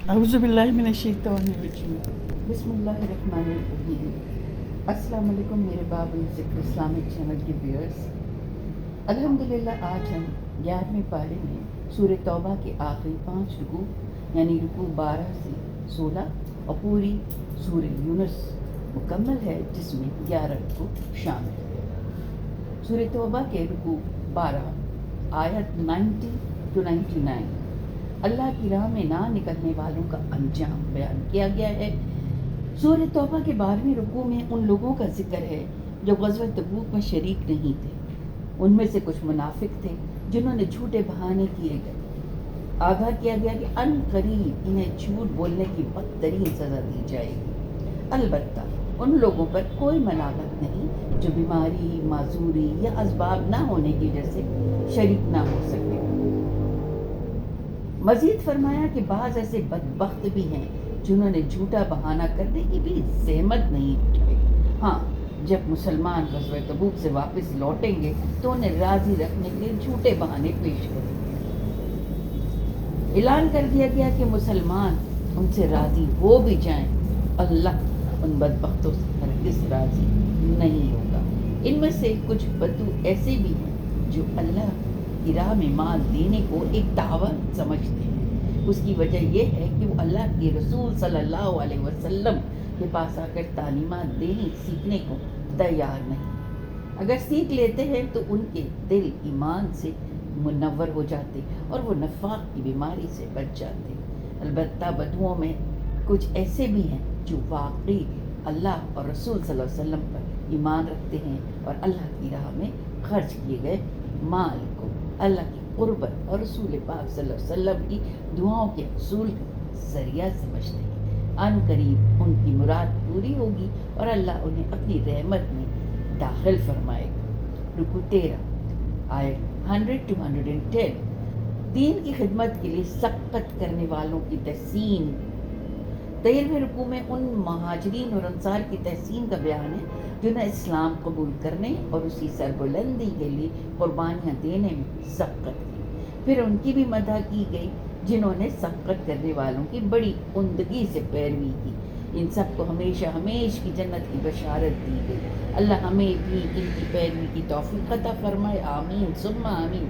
अऊज़ुबिल्लाहिमिनश्शैतानिर्रजीम बिस्मिल्लाहिर्रहमानिर्रहीम। अस्सलाम वालेकुम मेरे बाबुल ज़िक्र इस्लामिक चैनल के व्यूअर्स। अल्हम्दुलिल्लाह आज हम 11वें पारे में सूरह तौबा के आखिरी 5 रुकू यानी रुकू 12 से 16 और पूरी सूरह यूनुस मुकम्मल है जिसमें 11 रुकू शामिल है। सूरह तौबा के रुकू 12 आयत 90 to 99 अल्लाह की राह में ना निकलने वालों का अंजाम बयान किया गया है। सूरह तौबा के 12वें रुकू में उन लोगों का जिक्र है जो ग़ज़वा तबूक में शरीक नहीं थे। उनमें से कुछ मुनाफिक थे जिन्होंने झूठे बहाने किए गए। आगाह किया गया कि अन करीब इन्हें झूठ बोलने की बदतरीन सज़ा दी जाएगी। अलबत्ता उन लोगों पर कोई मलामत नहीं जो बीमारी, माजूरी या असबाब ना होने की वजह से शरीक ना हो सके। मजीद फरमाया कि बाज़ ऐसे बदबख्त भी हैं जिन्होंने झूठा बहाना करने की भी ज़हमत नहीं उठाई। हाँ, जब मुसलमान ग़ज़वा तबूक से वापस लौटेंगे तो उन्हें राज़ी रखने के लिए झूठे बहाने पेश करेंगे। ऐलान कर दिया गया कि मुसलमान उनसे राज़ी हो भी जाएं, अल्लाह उन बदबख्तों से हरगिज़ राज़ी नहीं होगा। इनमें से कुछ बद्दू ऐसे भी हैं जो अल्लाह की राह में माल देने को एक दावा समझते हैं। उसकी वजह यह है कि वो अल्लाह के रसूल सल्लल्लाहु अलैहि वसल्लम के पास आकर तालीमात देने सीखने को तैयार नहीं। अगर सीख लेते हैं तो उनके दिल ईमान से मुनव्वर हो जाते और वो नफाक की बीमारी से बच जाते। अलबत्ता बदुओं में कुछ ऐसे भी हैं जो वाकई अल्लाह और रसूल सल्लल्लाहु अलैहि वसल्लम पर ईमान रखते हैं और अल्लाह की राह में खर्च किए गए माल को अल्लाह की कुर्बत और रसूल पाक सल्लल्लाहु अलैहि वसल्लम की दुआओं के हसूल का ज़रिया समझते हैं। अन करीब उनकी मुराद पूरी होगी और अल्लाह उन्हें अपनी रहमत में दाखिल फरमाएगा। रुकू 13 आयत 100 to 110 दीन की खिदमत के लिए सबकत करने वालों की तहसीन। 13वें रुकू में उन महाजरीन और अंसार की तहसीन का बयान है जिन्हें इस्लाम कबूल करने और उसी सरबुलंदी के लिए कुर्बानियाँ देने में सबकत की। फिर उनकी भी मदह की गई जिन्होंने सबकत करने वालों की बड़ी उम्दगी से पैरवी की। इन सब को हमेशा हमेश की जन्नत की बशारत दी गई। अल्लाह हमें भी इनकी पैरवी की तौफीक अता फरमाए, आमीन सुम्मा आमीन।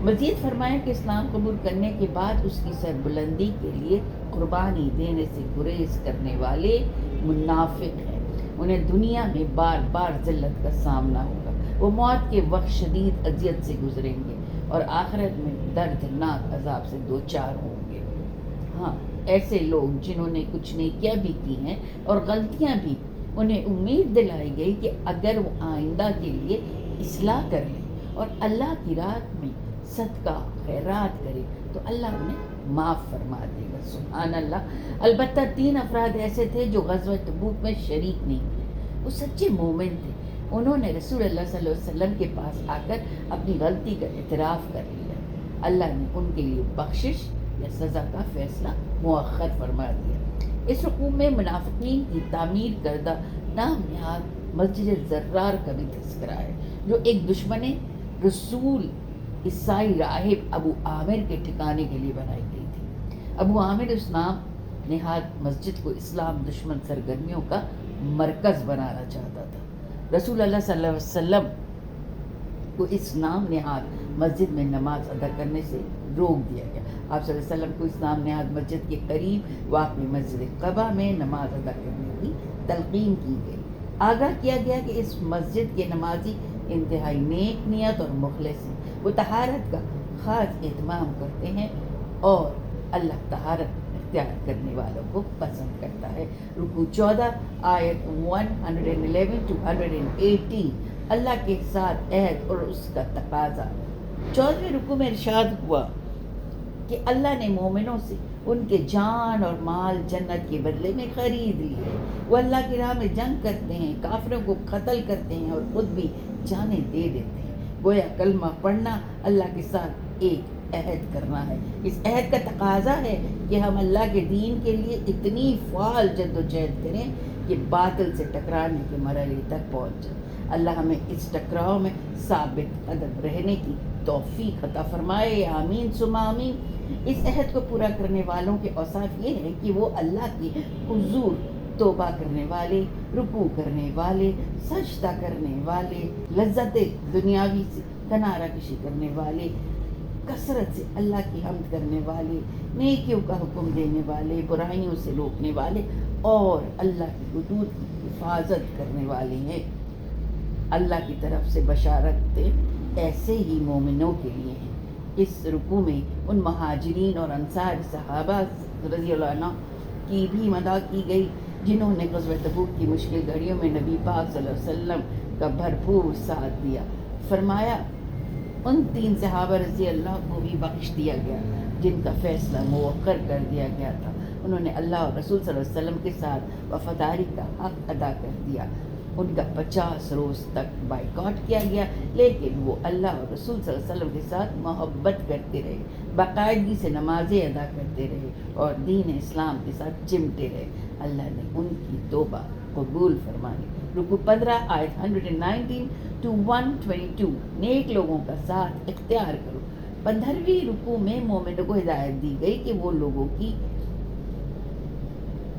मज़ीद फरमाया कि इस्लाम कबूल करने के बाद उसकी सरबुलंदी के लिए कुर्बानी देने से गुरेज करने वाले मुनाफिक हैं। उन्हें दुनिया में बार बार ज़िल्लत का सामना होगा। वो मौत के वक्त शदीद अजियत से गुजरेंगे और आखिरत में दर्दनाक अजाब से दो चार होंगे। हाँ, ऐसे लोग जिन्होंने कुछ नेकियां भी की हैं और गलतियां भी, उन्हें उम्मीद दिलाई गई कि अगर वो आइंदा के लिए इस्लाह कर लें और अल्लाह की राह में सदका खैरात करें तो अल्लाह उन्हें माफ़ फरमा देगा। सुभान अल्लाह। अलबत्ता 3 अफराद ऐसे थे जो ग़ज़वा तबूक में शरीक नहीं थे। वो सच्चे मोमिन थे। उन्होंने रसूल अल्लाह सल्लल्लाहु अलैहि वसल्लम के पास आकर अपनी गलती का इतराफ़ कर लिया। अल्लाह ने उनके लिए बख्शिश या सज़ा का फ़ैसला मुअख्खर फरमा दिया। इस रुकू में मुनाफिकीन की तामीर करदा नामयाद मस्जिद ज़र्रार का भी तज़किरा है जो एक दुश्मन रसूल ईसाई राहिब अबू आमिर के ठिकाने के लिए बनाई गई थी। अबू आमिर उस नाम नेहाद मस्जिद को इस्लाम दुश्मन सरगर्मियों का मरकज़ बनाना चाहता था। रसूल अल्लाह सल्लल्लाहु अलैहि वसल्लम को इस नाम नेहाद मस्जिद में नमाज अदा करने से रोक दिया गया। आप सल्लल्लाहु अलैहि वसल्लम को इस नाम नेहाद मस्जिद के करीब वाक़ई मस्जिद क़बा में नमाज अदा करने की तलक़ीन की गई। आगाह किया गया कि इस मस्जिद के नमाजी इंतहाई नेक नियत और मुखलिस हैं। वो तहारत का ख़ास एहतमाम करते हैं और अल्लाह तहारत इख्तियार करने वालों को पसंद करता है। रुकू 14 आयत 111 to 118 अल्लाह के साथ अहद और उसका तकाज़ा। 14वें रुकू में इरशाद हुआ कि अल्लाह ने मोमिनों से उनके जान और माल जन्नत के बदले में ख़रीद लिए। वो अल्लाह की राह में जंग करते हैं, काफिरों को कत्ल करते हैं और ख़ुद भी जानें दे देते हैं। गोया कलमा पढ़ना अल्लाह के साथ एक अहद करना है। इस अहद का तकाजा है कि हम अल्लाह के दीन के लिए इतनी फ़ाल जद्दोजहद करें कि बातिल से टकराने के मरहले तक पहुँच जाए। अल्लाह हमें इस टकराव में साबित कदम रहने की तौफीक अता फरमाए, आमीन सुमा आमीन। इस अहद को पूरा करने वालों के औसाफ ये है कि वो अल्लाह की हुजूर तौबा करने वाले, रुकू करने वाले, सजदा करने वाले, लज्जत दुनियावी से किनारा कशी करने वाले, कसरत से अल्लाह की हम्द करने वाले, नेकियों का हुक्म देने वाले, बुराइयों से रोकने वाले और अल्लाह की हुदूद की हिफाजत करने वाले हैं। अल्लाह की तरफ से बशारतें ऐसे ही मोमिनों के लिए हैं। इस रुकू में उन महाजिरीन और अंसार सहाबा रज़ियल्लाहु अन्हुम की भी मदद की गई जिन्होंने ग़ज़वत तबूक की मुश्किल घड़ियों में नबी पाक सल्लल्लाहु अलैहि वसल्लम का भरपूर साथ दिया। फरमाया उन 3 सहाबा रज़ी अल्लाह को भी बख्श दिया गया जिनका फ़ैसला मुवक्कर कर दिया गया था। उन्होंने अल्लाह और रसूल सल्लल्लाहु अलैहि वसल्लम के साथ वफ़ादारी का हक़ अदा कर दिया। उनका 50 रोज़ तक बाइकॉट किया गया, लेकिन वो अल्लाह और रसूल सल्लल्लाहु अलैहि वसल्लम के साथ मोहब्बत करते रहे, बाकायदगी से नमाज़ें अदा करते रहे और दीन इस्लाम के साथ चिमटे रहे। अल्लाह ने उनकी तौबा कबूल फरमा ली। रुकू 15 आयत 119 to 122। नेक लोगों का साथ इख्तियार करो। 15वीं रुकू में मोमिनों को हिदायत दी गई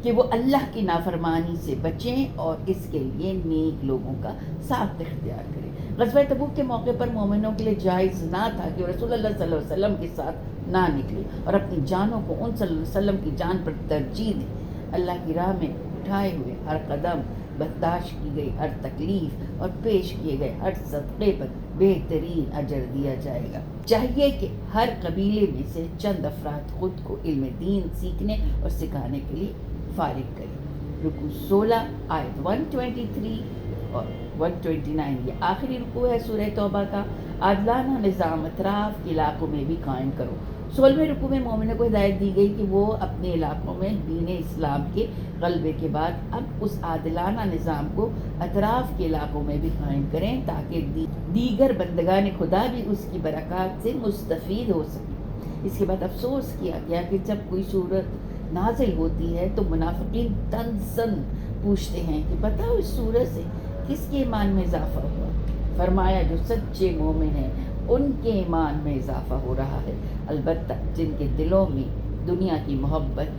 कि वो अल्लाह की नाफरमानी से बचें और इसके लिए नेक लोगों का साथ इख्तियार करें। ग़ज़वा तबूक के मौके पर मोमिनों के लिए जायज़ ना था कि रसूलुल्लाह सल्लल्लाहु अलैहि वसल्लम के साथ ना निकले और अपनी जानों को उन सल्लल्लाहु अलैहि वसल्लम की जान पर तरजीह दें। अल्लाह की राह में उठाए हुए हर कदम, बर्दाश्त की गई हर तकलीफ़ और पेश किए गए हर सदक़े पर बेहतरीन अजर दिया जाएगा। चाहिए कि हर कबीले में से चंद अफराद खुद को इल्म दीन सीखने और सिखाने के लिए फारिग करें। रुकू 16 आयत 123 और 129 ये आखिरी रुकू है सूरह तौबा का। आदलाना निज़ाम अतराफ़ के इलाकों में भी कायम करो। 16वें रुकू में मोमिनों को हिदायत दी गई कि वो अपने इलाकों में दीन इस्लाम के गलबे के बाद अब उस आदिलाना निज़ाम को अतराफ़ के इलाकों में भी कायम करें ताकि दीगर बंदगान खुदा भी उसकी बरक़ात से मुस्तफ़ीद हो सकें। इसके बाद अफसोस किया गया कि जब कोई सूरत नाजिल होती है तो मुनाफिकीन तनसन पूछते हैं कि बताओ इस सूरत से किसके ईमान में इजाफ़ा हुआ। फरमाया जो सच्चे मोमिन हैं उनके ईमान में इजाफ़ा हो रहा है, अलबत्ता जिनके दिलों में दुनिया की मोहब्बत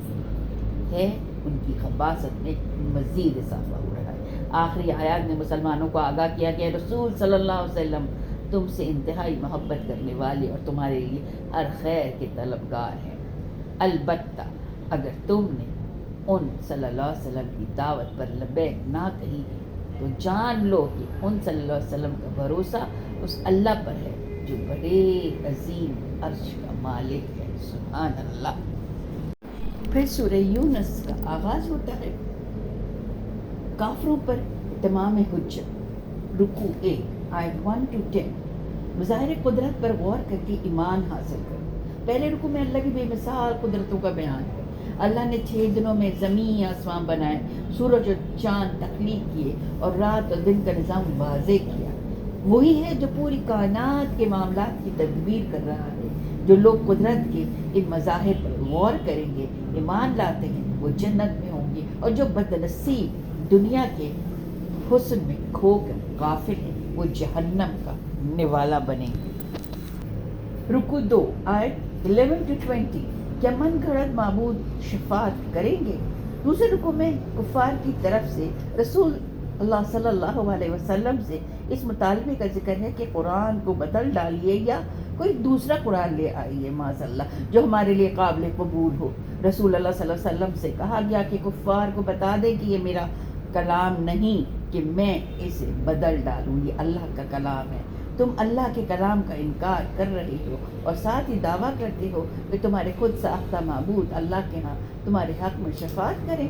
है उनकी खबासत में मज़ीद इजाफ़ा हो रहा है। आखिरी आयत में मुसलमानों को आगाह किया गया रसूल सल्लल्लाहु अलैहि वसल्लम तुमसे इंतहाई मोहब्बत करने वाले और तुम्हारे लिए हर खैर के तलबगार हैं। अलबत्ता अगर तुमने उन सल्लल्लाहु अलैहि वसल्लम की दावत पर लबैक ना कही तो जान लो कि उन सल्लल्लाहु अलैहि वसल्लम का भरोसा उस अल्लाह पर है जो बड़े अजीम अर्श का मालिक है। सुभान अल्लाह। फिर सूरह यूनुस का आगाज़ होता है। काफिरों पर तमाम हुज्जत। रुकू 1 आयत 1 to 10। मज़ाहिर कुदरत पर गौर करके ईमान हासिल करो। पहले रुकू में अल्लाह की बेमिसाल कुदरतों का बयान है। अल्लाह ने 6 दिनों में ज़मीन आसमान बनाए, सूरज और चाँद तख्लीक किए और रात और दिन का निज़ाम वाज़े किया। वही है जो पूरी कायनात के मामलात की तदबीर कर रहा है। जो लोग कुदरत के इन मज़ाहिर पर गौर करेंगे, ईमान लाते हैं, वो जन्नत में होंगे और जो बदनसीब दुनिया के हुस्न में खोकर गाफिल हैं वो जहन्नम का निवाला बनेंगे। रुकू 2 आयत 11 to 20। क्या मन घड़त माबूद शफात करेंगे। दूसरे रुकू में कुफार की तरफ से रसूल अल्लाह सल्लल्लाहु अलैहि वसल्लम से इस मुतालबे का जिक्र है कि कुरान को बदल डालिए या कोई दूसरा कुरान ले आइए माज़अल्लाह जो हमारे लिए काबिल कबूल हो। रसूल अल्लाह सल्लल्लाहु अलैहि वसल्लम से कहा गया कि कुफार को बता दें कि ये मेरा कलाम नहीं कि मैं इसे बदल डालूँ, ये अल्लाह का कलाम है। तुम अल्लाह के कलाम का इनकार कर रहे हो और साथ ही दावा करते हो कि तुम्हारे खुद साख्ता माबूद अल्लाह के यहाँ तुम्हारे हक़ में शफात करें।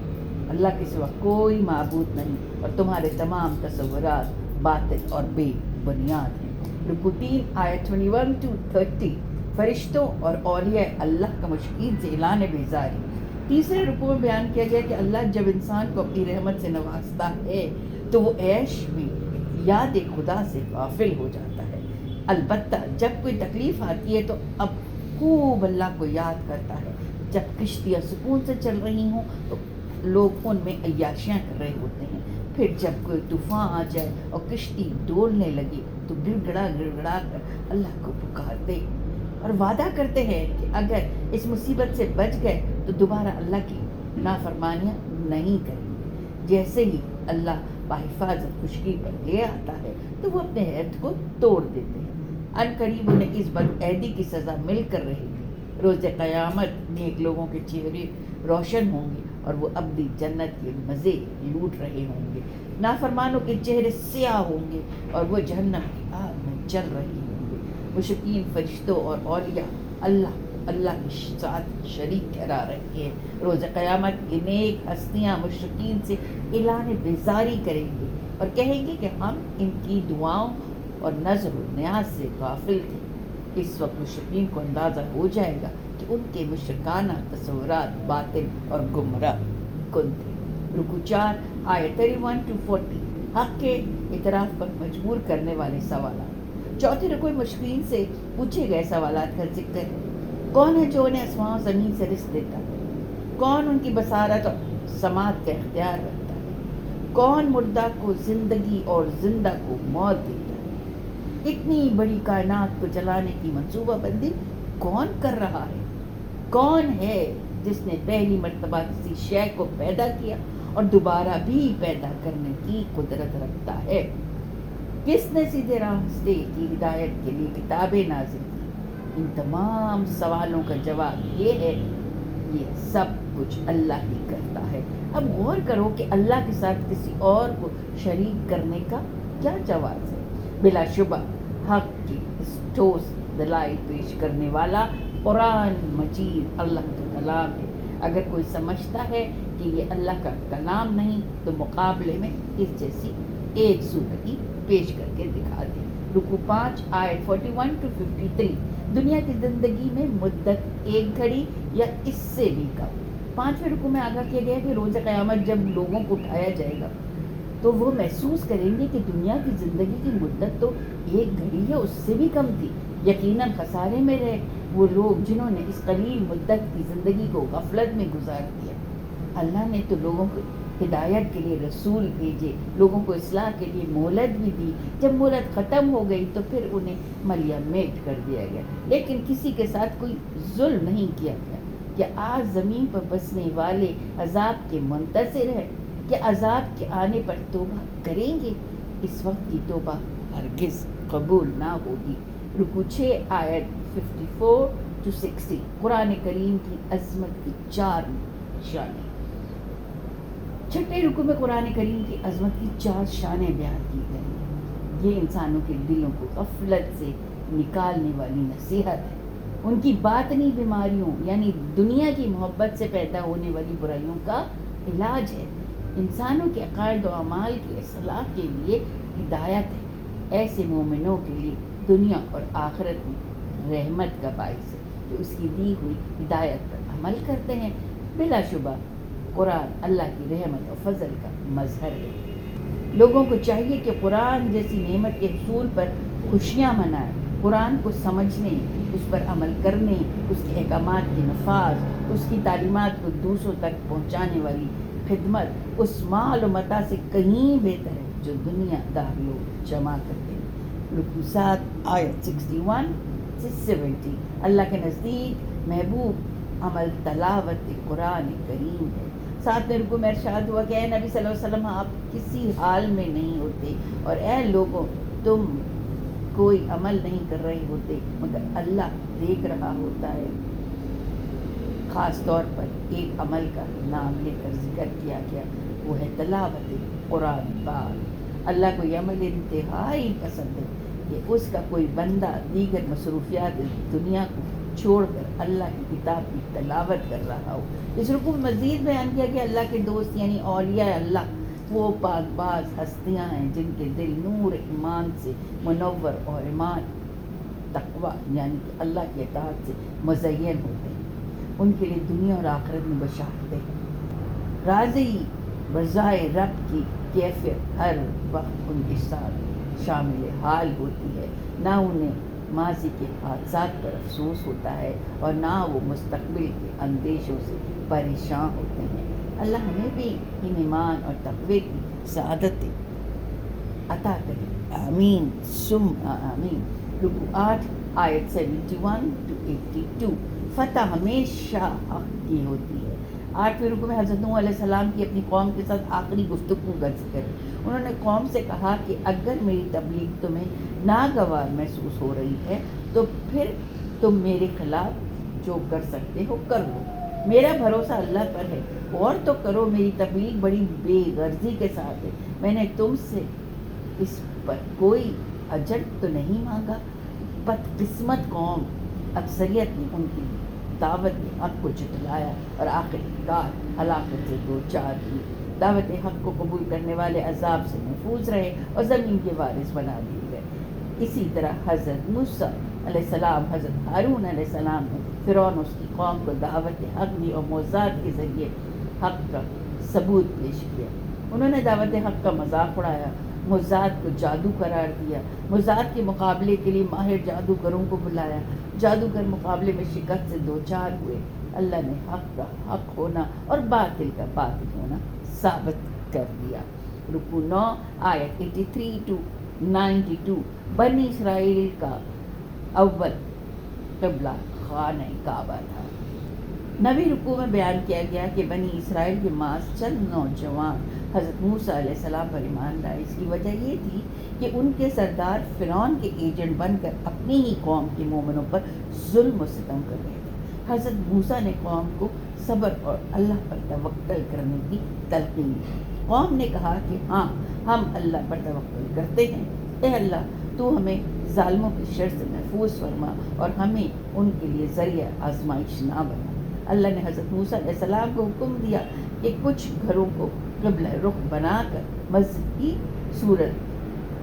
अल्लाह के सिवा कोई माबूद नहीं और तुम्हारे तमाम तसव्वुरात बातिल और बेबुनियाद हैं। रुकू 3 आयत 21 to 30। फरिश्तों और औलिया अल्लाह का मुशकीन से ऐलान बेजारी। तीसरे रुकू में बयान किया गया कि अल्लाह जब इंसान को अपनी रहमत से नवाजता है तो वो ऐश में याद खुदा से गाफिल हो जाता है। अलबत्ता जब कोई तकलीफ़ आती है तो अब खूब अल्लाह को याद करता है। जब किश्तियाँ सुकून से चल रही हों तो लोग उनमें अय्याशियाँ कर रहे होते हैं। फिर जब कोई तूफ़ान आ जाए और किश्ती डोलने लगे تو گڑ گڑا کر اللہ کو پکارتے اور وعدہ کرتے ہیں کہ اگر اس مصیبت سے بچ گئے تو دوبارہ اللہ کی نافرمانیاں نہیں کریں گے۔ جیسے ہی اللہ بحفاظت خشکی پر لے آتا ہے تو وہ اپنے عہد کو توڑ دیتے ہیں۔ ان قریب انہیں اس بدعہدی کی سزا مل کر رہے گی۔ روز قیامت نیک لوگوں کے چہرے روشن ہوں گے اور وہ ابدی جنت کے مزے لوٹ رہے ہوں گے۔ نافرمانوں کے چہرے سیاہ ہوں گے اور وہ جہنم کی آگ میں جل رہے ہوں گے۔ مشرکین فرشتوں اور اولیاء اللہ کے ساتھ شریک ٹھہرا رہے ہیں۔ روز قیامت یہ نیک ہستیاں مشرکین سے اعلان بیزاری کریں گے اور کہیں گے کہ ہم ان کی دعاؤں اور نظر و نیاز سے غافل تھے۔ اس وقت مشرکین کو اندازہ ہو جائے گا کہ ان کے مشرکانہ تصورات باطل اور گمراہ کن تھے۔ رکوع 4 آیت 31-40 حق کے اعتراف پر مجبور کرنے والے سوالات۔ چوتھے رکوع مشرکین سے پوچھے گئے سوالات کا ذکر ہے۔ کون ہے جو انہیں آسمان و زمین سے رزق دیتا ہے؟ کون ان کی بصارت اور سماعت کا اختیار رکھتا ہے؟ کون مردہ کو زندگی اور زندہ کو موت دیتا ہے؟ اتنی بڑی کائنات کو چلانے کی منصوبہ بندی کون کر رہا ہے؟ کون ہے جس نے پہلی مرتبہ کسی شے کو پیدا کیا اور دوبارہ بھی پیدا کرنے کی قدرت رکھتا ہے؟ کس نے سیدھے راستے کی ہدایت کے لیے کتابیں نازل کی؟ ان تمام سوالوں کا جواب یہ ہے، یہ سب کچھ اللہ ہی کرتا ہے۔ اب غور کرو کہ اللہ کے ساتھ کسی اور کو شریک کرنے کا کیا جواز ہے؟ بلا شبہ حق کی اس ٹھوس دلائل پیش کرنے والا قرآن مجید اللہ کا کلام ہے۔ اگر کوئی سمجھتا ہے کہ یہ اللہ کا کلام نہیں تو مقابلے میں اس جیسی ایک صورت ہی پیش کر کے دکھا دیں۔ رکوع 5 آیت 41-53 دنیا کی زندگی میں مدت ایک گھڑی یا اس سے بھی کم۔ 5ویں رکوع میں آگاہ کیا گیا کہ روز قیامت جب لوگوں کو اٹھایا جائے گا تو وہ محسوس کریں گے کہ دنیا کی زندگی کی مدت تو ایک گھڑی یا اس سے بھی کم تھی۔ یقیناً خسارے میں رہے وہ لوگ جنہوں نے اس قلیل مدت کی زندگی کو غفلت میں گزار دیا۔ اللہ نے تو لوگوں کو ہدایت کے لیے رسول بھیجے، لوگوں کو اصلاح کے لیے مہلت بھی دی۔ جب مہلت ختم ہو گئی تو پھر انہیں ملیا میٹ کر دیا گیا، لیکن کسی کے ساتھ کوئی ظلم نہیں کیا گیا۔ کیا آج زمین پر بسنے والے عذاب کے منتظر ہیں کہ عذاب کے آنے پر توبہ کریں گے؟ اس وقت کی توبہ ہرگز قبول نہ ہوگی۔ رکوع 6 آیت 54-60 قرآن کریم کی عظمت کی 4 شانیں۔ چھٹے رکوع میں قرآن کریم کی عظمت کی 4 شانیں بیان کی گئی ہیں۔ یہ انسانوں کے دلوں کو غفلت سے نکالنے والی نصیحت ہے، ان کی باطنی بیماریوں یعنی دنیا کی محبت سے پیدا ہونے والی برائیوں کا علاج ہے، انسانوں کے عقائد و اعمال کی اصلاح کے لیے ہدایت ہے۔ ایسے مومنوں کے لیے دنیا اور آخرت میں رحمت کا باعث ہے جو اس کی دی ہوئی ہدایت پر عمل کرتے ہیں۔ بلا شبہ قرآن اللہ کی رحمت و فضل کا مظہر ہے۔ لوگوں کو چاہیے کہ قرآن جیسی نعمت کے حصول پر خوشیاں منائیں، قرآن کو سمجھنے، اس پر عمل کرنے، اس کے احکامات کے نفاذ، اس کی تعلیمات کو دوسروں تک پہنچانے والی خدمت اس مال و متاع سے کہیں بہتر ہے جو دنیا دار لوگ جمع کرتے ہیں۔ رکوع 7 آیت 61-70 اللہ کے نزدیک محبوب عمل تلاوت قرآن کریم ہے۔ 7ویں رکوع میں ارشاد ہوا کہ اے نبی صلی اللہ علیہ وسلم آپ کسی حال میں نہیں ہوتے اور اے لوگوں تم کوئی عمل نہیں کر رہے ہوتے مگر اللہ دیکھ رہا ہوتا ہے۔ خاص طور پر ایک عمل کا نام لے کر ذکر کیا گیا، وہ ہے تلاوت قرآن پاک۔ اللہ کو یہ عمل انتہائی پسند ہے کہ اس کا کوئی بندہ دیگر مصروفیات دنیا کو چھوڑ کر اللہ کی کتاب کی تلاوت کر رہا ہو۔ اس رکوع میں مزید بیان کیا کہ اللہ کے دوست یعنی اولیاء اللہ وہ پاک باز ہستیاں ہیں جن کے دل نور ایمان سے منور اور ایمان تقویٰ یعنی کہ اللہ کی اطاعت سے مزین ہوتے ہیں۔ ان کے لیے دنیا اور آخرت میں بشارتیں، راضی برضائے رب کی کیفیت ہر وقت ان کے ساتھ شامل حال ہوتی ہے، نہ انہیں ماضی کے حادثات پر افسوس ہوتا ہے اور نہ وہ مستقبل کے اندیشوں سے پریشان ہوتے ہیں۔ اللہ ہمیں بھی ان ایمان اور تقوی کی سعادت عطا کرے۔ आमीन सुम आमीन। रुकू 8 आयत 71 to 82। फतह हमेशा हक की होती है। 8वें रुकू में हज़रत नूह अलैहिस्सलाम की अपनी कौम के साथ आखिरी गुफ्तगू का जिक्र है। उन्होंने कौम से कहा कि अगर मेरी तबलीग तुम्हें नागवार महसूस हो रही है तो फिर तुम मेरे खिलाफ जो कर सकते हो कर लो, मेरा भरोसा अल्लाह पर है। और तो करो, मेरी तबलीग बड़ी बेगर्जी के साथ है, मैंने तुमसे इस पर कोई अजर तो नहीं मांगा। बदकिस्मत कौम, अक्सरियत ने उनकी दावत हक को जुटलाया और आखिरकार हलाकत से दो चार हुई। दावत हक को कबूल करने वाले अजाब से महफूज रहे और ज़मीन के वारिस बना दिए गए। इसी तरह हज़रत मूसा अलैहिस्सलाम, हज़रत हारून अलैहिस्सलाम ने फ़िरौन उसकी कौम को दावत हक दी और मौज़ात के ज़रिए हक का सबूत पेश किया। उन्होंने दावत हक का मजाक उड़ाया, मुज़ात को जादू करार दिया, मुज़ात के मुकाबले के लिए माहिर जादूगरों को बुलाया। जादूगर मुकाबले में शिकस्त से दो चार हुए। अल्लाह ने हक का हक होना और बातिल का बातिल होना साबित कर दिया। रुकू 9 आयत 83 to 92। बनी इसराइल का अव्वल क़िबला खाने काबा था। नबी रुकू में बयान किया गया कि बनी इसराइल के मास चंद नौजवान हज़रत मूसा अलैहिस्सलाम पर ईमान लाए। इसकी वजह ये थी कि उनके सरदार फ़िरौन के एजेंट बनकर अपनी ही कौम के मोमिनों पर जुल्म और सितम कर रहे थे। हज़रत मूसा ने कौम को सब्र और अल्लाह पर तवक्कल करने की तलकीन दी। कौम ने कहा कि हाँ, हम अल्लाह पर तवक्कल करते हैं। ए अल्लाह, तू हमें ज़ालिमों की शर से महफूज फरमा और हमें उनके लिए ज़रिया आजमाइश ना बना। अल्लाह ने हज़रत मूसा अलैहिस्सलाम को हुक्म दिया कि कुछ घरों को क़िबला रुख बनाकर मस्जिद की सूरत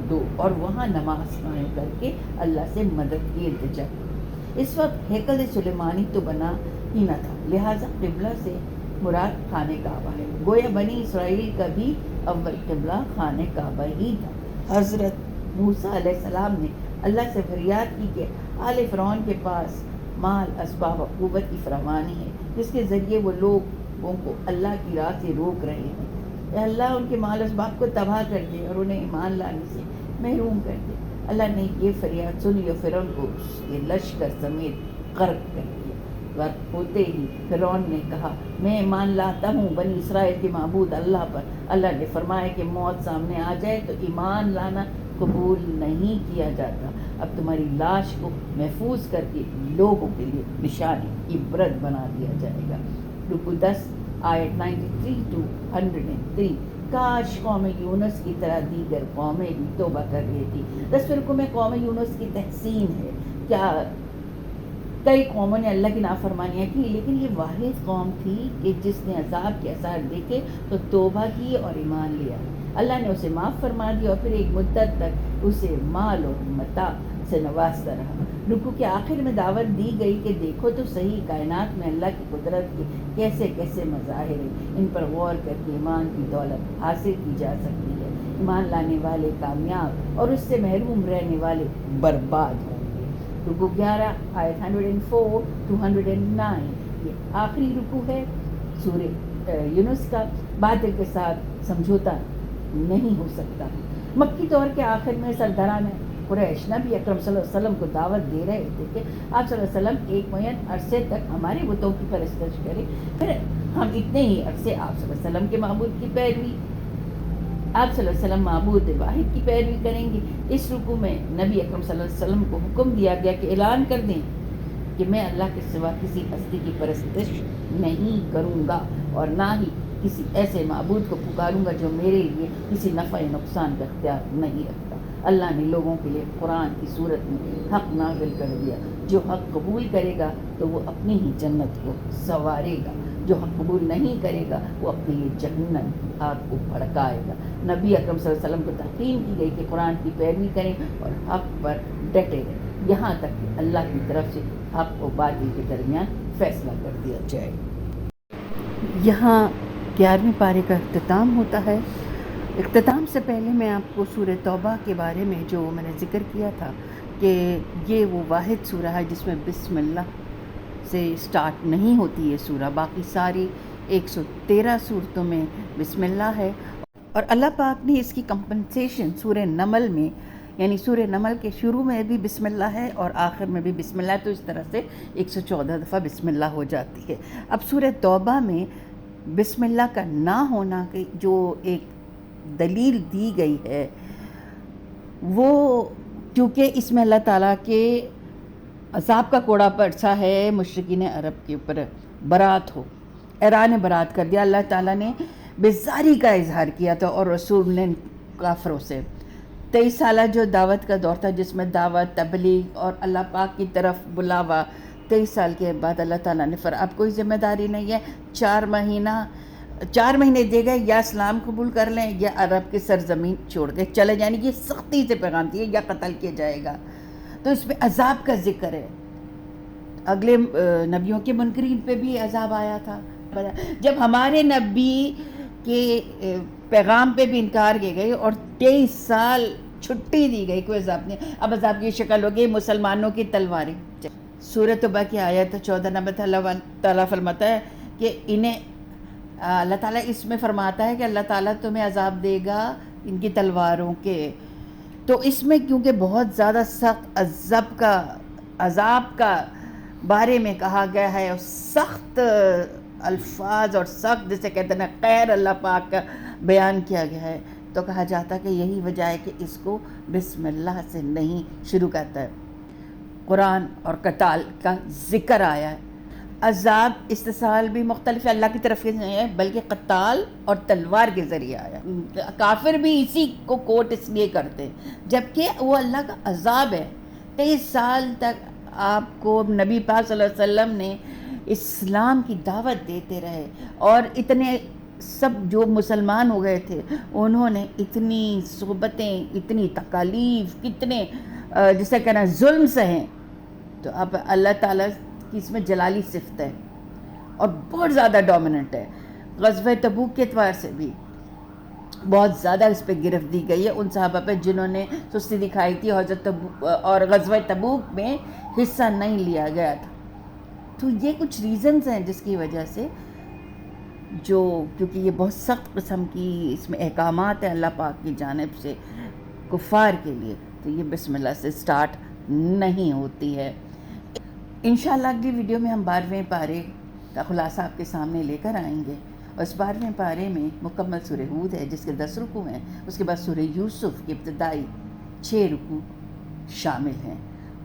दो और वहाँ नमाज कायम करके अल्लाह से मदद की इल्तिजा की। इस वक्त हैकल सुलेमानी तो बना ही न था, लिहाजा क़िबला से मुराद खाने काबा है। गोया बनी इसराइल का भी अव्वल क़िबला खाने काबा ही था। हज़रत मूसा अलैहिस्सलाम ने अल्लाह से फरियाद की कि आले फ़िरौन के पास माल असबाब और क़ुव्वत की फरावानी है, जिसके ज़रिए वो लोगों को अल्लाह की राह से रोक रहे हैं। अल्लाह उनके माल असबाब को तबाह कर दे और उन्हें ईमान लाने से महरूम कर दे। अल्लाह ने ये फरियाद सुनी और फ़िरौन को उसके लश्कर समेत गर्क कर दिया। वक्त होते ही फ़िरौन ने कहा, मैं ईमान लाता हूँ बनी इसराइल के माबूद अल्लाह पर। अल्लाह ने फरमाया कि मौत सामने आ जाए तो ईमान लाना कबूल नहीं किया जाता। अब तुम्हारी लाश को महफूज करके लोगों के लिए निशानी इबरत बना दिया जाएगा। रुकू 10 आयत 93 to 103। काश कौम यूनुस की तरह दीगर कौमें भी तौबा कर लेती। 10वें रुकू में कौम यूनुस की तहसीन है। क्या कई कौमों ने अल्लाह की नाफरमानियाँ की, लेकिन ये वाहिद कौम थी कि जिसने अजाब के असर देखे तो तौबा की और ईमान लिया। अल्लाह ने उसे माफ़ फरमा दिया और फिर एक मुद्दत तक उसे माल और मता से नवाजता रहा। रुकू के आखिर में दावत दी गई कि देखो तो सही, कायनात में अल्लाह की कुदरत के कैसे कैसे मज़ाहिर हैं, इन पर गौर करके ईमान की दौलत हासिल की जा सकती है। ईमान लाने वाले कामयाब और उससे महरूम रहने वाले बर्बाद होंगे। रुकू 11 आयत 104 to 109। ये आखिरी रुकू है सूरह यूनुस का। बातिल के साथ समझौता नहीं हो सकता। मक्की दौर के आखिर में सरदारान कुरैश नबी अकरम सल्लल्लाहु अलैहि वसल्लम को दावत दे रहे थे कि आप सल्लल्लाहु अलैहि वसल्लम एक मुय्यन अरसे तक हमारे बुतों की परस्तिश करें, फिर हम इतने ही अरसे आप सल्लल्लाहु अलैहि वसल्लम के माबूद की पैरवी, आप सल्लल्लाहु अलैहि वसल्लम माबूद वाहिद की पैरवी करेंगे। इस रुकू में नबी अकरम सल्लल्लाहु अलैहि वसल्लम को हुक्म दिया गया कि ऐलान कर दें कि मैं अल्लाह के सिवा किसी हस्ती की परस्तिश नहीं करूँगा और ना ही किसी ऐसे माबूद को पुकारूंगा जो मेरे लिए किसी नफ़ा या नुकसान का इख्तियार नहीं रखता। अल्लाह ने लोगों के लिए कुरान की सूरत में हक़ नाज़िल कर दिया। जो हक़ कबूल करेगा तो वो अपनी ही जन्नत को संवारेगा, जो हक़ कबूल नहीं करेगा वो अपने लिए जहन्नम की आग को भड़काएगा। नबी अकरम सल्लल्लाहु अलैहि वसल्लम को तहकीम की गई कि कुरान की पैरवी करें और हक़ पर डटे रहें, यहाँ तक कि अल्लाह की तरफ से हक़ और बातिल के दरमियान फ़ैसला कर दिया जाए। यहाँ 11वें पारे का इख्तिताम होता है। इख्तिताम से पहले मैं आपको सूरह तौबा के बारे में जो मैंने ज़िक्र किया था कि ये वो वाहिद सूरह है जिसमें बिस्मिल्लाह से स्टार्ट नहीं होती है सूरह। बाकी सारी 113 सूरतों में बिस्मिल्लाह है और अल्लाह पाक ने इसकी कंपनसेशन सूरह नमल में یعنی سورہ نمل کے شروع میں بھی بسم اللہ ہے اور آخر میں بھی بسم اللہ ہے، تو اس طرح سے 114 دفعہ بسم اللہ ہو جاتی ہے۔ اب سورہ توبہ میں بسم اللہ کا نہ ہونا کی جو ایک دلیل دی گئی ہے، وہ کیونکہ اس میں اللہ تعالیٰ کے عذاب کا کوڑا پرسا ہے مشرکین عرب کے اوپر، برات ہو، اعلان برات کر دیا۔ اللہ تعالیٰ نے بیزاری کا اظہار کیا تھا اور رسول نے کافروں سے 23 سالہ جو دعوت کا دور تھا، جس میں دعوت، تبلیغ اور اللہ پاک کی طرف بلاوا، 23 سال کے بعد اللہ تعالیٰ نے اب کوئی ذمہ داری نہیں ہے، 4 مہینے دے گئے، یا اسلام قبول کر لیں یا عرب کی سرزمین چھوڑ کے چلے جانے کی سختی سے پیغام دیے، یا قتل کیا جائے گا۔ تو اس میں عذاب کا ذکر ہے۔ اگلے نبیوں کے منکرین پہ بھی عذاب آیا تھا، جب ہمارے نبی کے پیغام پہ بھی انکار کیے گئے اور 23 سال چھٹی دی گئی، کوئی عذاب نہیں۔ اب عذاب کی شکل ہو گئی مسلمانوں کی تلواریں۔ سورہ توبہ کی آیت 14 نمبر اللہ تعالیٰ فرماتا ہے کہ انہیں اللہ تعالیٰ اس میں فرماتا ہے کہ اللہ تعالیٰ تمہیں عذاب دے گا ان کی تلواروں کے۔ تو اس میں کیونکہ بہت زیادہ سخت عذاب کا بارے میں کہا گیا ہے، اور سخت الفاظ اور سخت جسے کہتے ہیں قہر اللہ پاک کا بیان کیا گیا ہے، تو کہا جاتا ہے کہ یہی وجہ ہے کہ اس کو بسم اللہ سے نہیں شروع کرتا ہے۔ قرآن اور قتال کا ذکر آیا ہے۔ عذاب استحصال بھی مختلف ہے، اللہ کی طرف سے نہیں ہے بلکہ قتال اور تلوار کے ذریعے آیا۔ کافر بھی اسی کو کوٹ اس لیے کرتے ہیں، جبکہ وہ اللہ کا عذاب ہے۔ 23 سال تک آپ کو نبی پاک صلی اللہ علیہ وسلم نے اسلام کی دعوت دیتے رہے، اور اتنے سب جو مسلمان ہو گئے تھے انہوں نے اتنی صحبتیں، اتنی تکالیف، کتنے جسے کہنا ظلم سہیں۔ تو اب اللہ تعالیٰ کی اس میں جلالی صفت ہے اور بہت زیادہ ڈومیننٹ ہے۔ غزوہ تبوک کے اعتبار سے بھی بہت زیادہ اس پہ گرفت دی گئی ہے ان صحابہ پہ جنہوں نے سستی دکھائی تھی، اور غزوہ تبوک میں حصہ نہیں لیا گیا تھا۔ تو یہ کچھ ریزنز ہیں جس کی وجہ سے کیونکہ یہ بہت سخت قسم کی اس میں احکامات ہیں اللہ پاک کی جانب سے کفار کے لیے، تو یہ بسم اللہ سے سٹارٹ نہیں ہوتی ہے۔ انشاءاللہ اگلی ویڈیو میں ہم 12ویں پارے کا خلاصہ آپ کے سامنے لے کر آئیں گے، اور اس 12ویں پارے میں مکمل سورہ ہود ہے جس کے 10 رکوع ہیں، اس کے بعد سورہ یوسف کے ابتدائی 6 رکوع شامل ہیں۔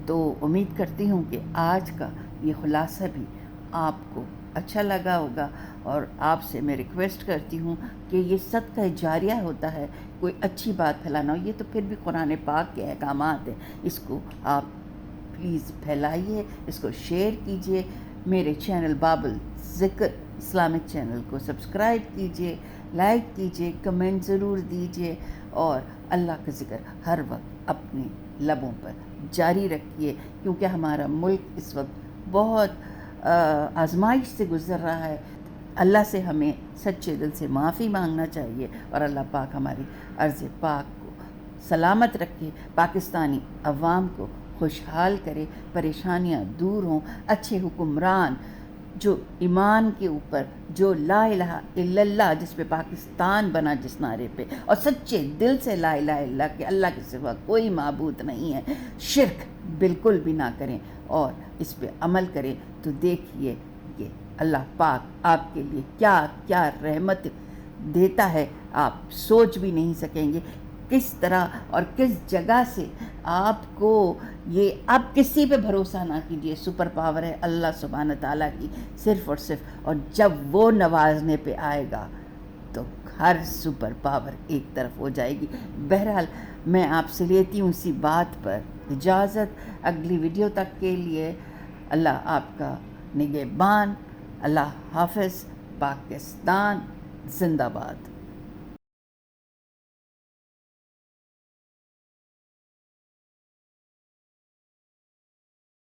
تو امید کرتی ہوں کہ آج کا یہ خلاصہ بھی آپ کو اچھا لگا ہوگا، اور آپ سے میں ریکویسٹ کرتی ہوں کہ یہ صدقہ جاریہ ہوتا ہے، کوئی اچھی بات پھیلانا ہو، یہ تو پھر بھی قرآن پاک کے احکامات ہیں، اس کو آپ پلیز پھیلائیے، اس کو شیئر کیجئے، میرے چینل بابل ذکر اسلامک چینل کو سبسکرائب کیجئے، لائک کیجئے، کمنٹ ضرور دیجئے، اور اللہ کا ذکر ہر وقت اپنے لبوں پر جاری رکھیے، کیونکہ ہمارا ملک اس وقت بہت آزمائش سے گزر رہا ہے۔ اللہ سے ہمیں سچے دل سے معافی مانگنا چاہیے، اور اللہ پاک ہماری ارض پاک کو سلامت رکھے، پاکستانی عوام کو خوشحال کرے، پریشانیاں دور ہوں، اچھے حکمران جو ایمان کے اوپر، جو لا الہ الا اللہ جس پہ پاکستان بنا جس نعرے پہ، اور سچے دل سے لا الہ الا اللہ کہ اللہ کے سوا کوئی معبود نہیں ہے، شرک بالکل بھی نہ کریں اور اس پہ عمل کریں، تو دیکھیے کہ اللہ پاک آپ کے لیے کیا کیا رحمت دیتا ہے، آپ سوچ بھی نہیں سکیں گے کس طرح اور کس جگہ سے آپ کو یہ، آپ کسی پہ بھروسہ نہ کیجیے، سپر پاور ہے اللہ سبحانہ تعالیٰ کی صرف اور صرف، اور جب وہ نوازنے پہ آئے گا تو ہر سپر پاور ایک طرف ہو جائے گی۔ بہرحال میں آپ سے لیتی ہوں اسی بات پر اجازت، اگلی ویڈیو تک کے لیے اللہ آپ کا نگہبان، اللہ حافظ، پاکستان زندہ باد۔